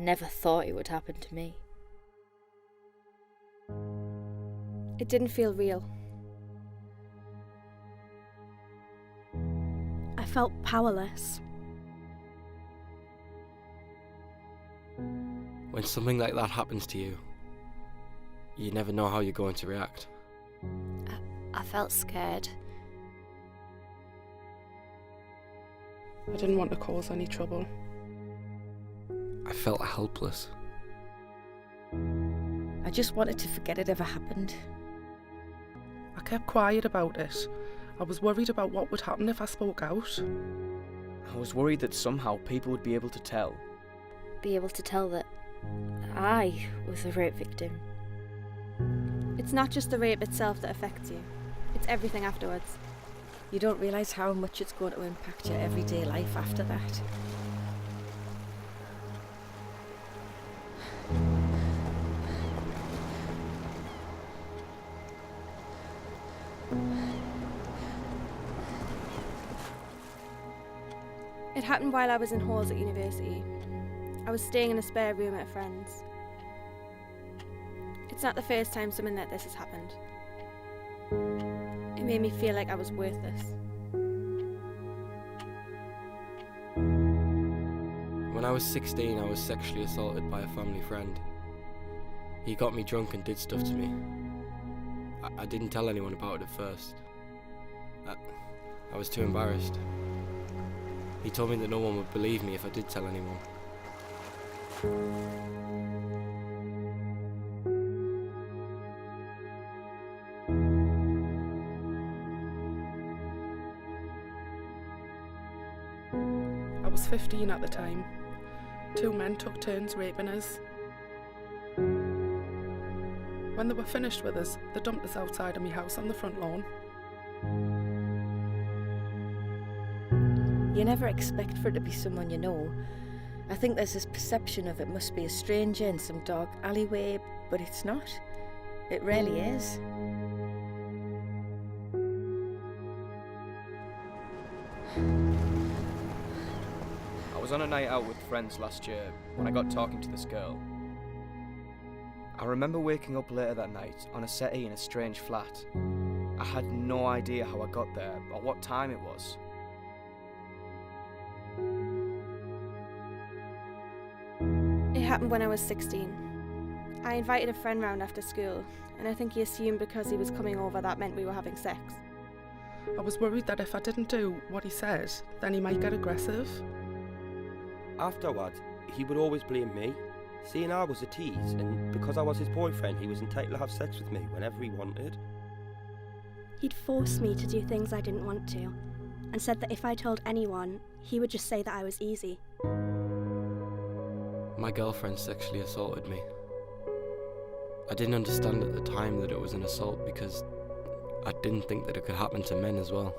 never thought it would happen to me. It didn't feel real. I felt powerless. When something like that happens to you, you never know how you're going to react. I felt scared. I didn't want to cause any trouble. I felt helpless. I just wanted to forget it ever happened. I kept quiet about it. I was worried about what would happen if I spoke out. I was worried that somehow people would be able to tell. Be able to tell that I was a rape victim. It's not just the rape itself that affects you. It's everything afterwards. You don't realise how much it's going to impact your everyday life after that. It happened while I was in halls at university. I was staying in a spare room at a friend's. It's not the first time something like this has happened. It made me feel like I was worthless. When I was 16, I was sexually assaulted by a family friend. He got me drunk and did stuff to me. I didn't tell anyone about it at first. I was too embarrassed. He told me that no one would believe me if I did tell anyone. I was 15 at the time. 2 men took turns raping us. When they were finished with us, they dumped us outside of my house on the front lawn. You never expect for it to be someone you know. I think there's this perception of it must be a stranger in some dark alleyway, but it's not. It really is. I was on a night out with friends last year when I got talking to this girl. I remember waking up later that night on a settee in a strange flat. I had no idea how I got there or what time it was. It happened when I was 16. I invited a friend round after school, and I think he assumed because he was coming over that meant we were having sex. I was worried that if I didn't do what he said, then he might get aggressive. Afterwards, he would always blame me, saying I was a tease, and because I was his boyfriend, he was entitled to have sex with me whenever he wanted. He'd force me to do things I didn't want to, and said that if I told anyone, he would just say that I was easy. My girlfriend sexually assaulted me. I didn't understand at the time that it was an assault because I didn't think that it could happen to men as well.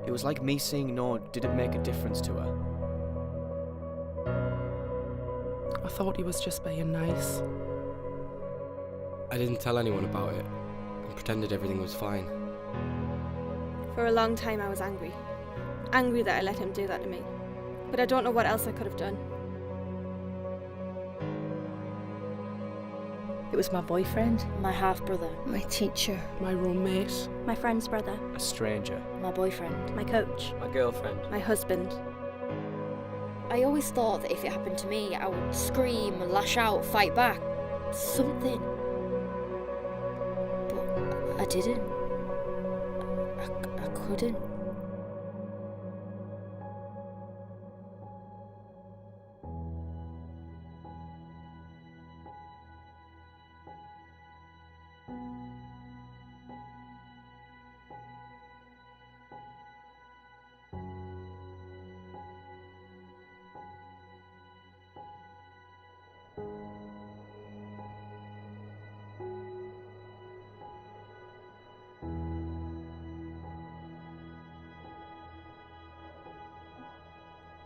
It was like me saying no didn't make a difference to her. I thought he was just being nice. I didn't tell anyone about it and pretended everything was fine. For a long time I was angry. Angry that I let him do that to me. But I don't know what else I could have done. It was my boyfriend, My half-brother, my teacher, My roommate. My friend's brother, A stranger. my boyfriend. my coach, My girlfriend. my husband. I always thought that if it happened to me, I would scream, lash out, fight back. Something. But I didn't. I couldn't.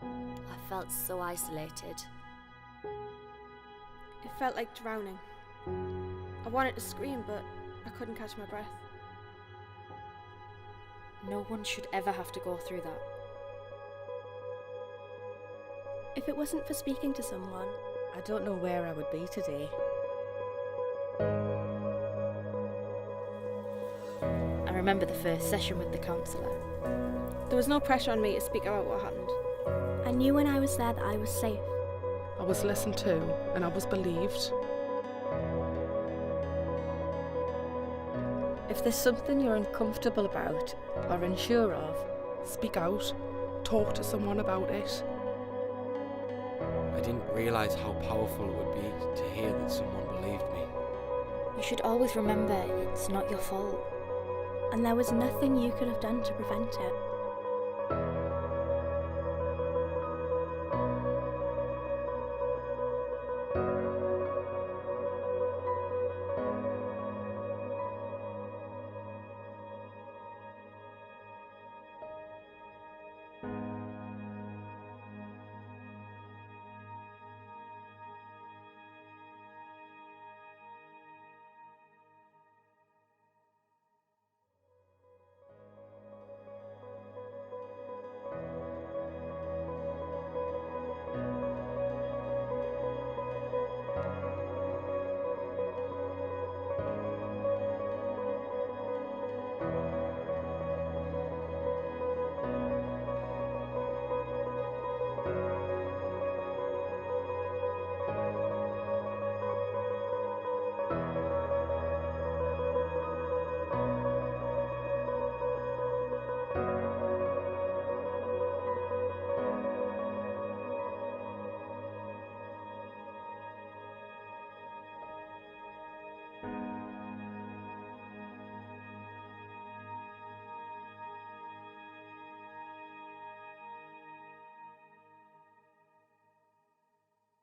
I felt so isolated. It felt like drowning. I wanted to scream, but I couldn't catch my breath. No one should ever have to go through that. If it wasn't for speaking to someone, I don't know where I would be today. I remember the first session with the counsellor. there was no pressure on me to speak about what happened. I knew when I was there that I was safe. I was listened to and I was believed. If there's something you're uncomfortable about or unsure of, Speak out, talk to someone about it. I didn't realise how powerful it would be to hear that someone believed me. You should always remember it's not your fault. And there was nothing you could have done to prevent it.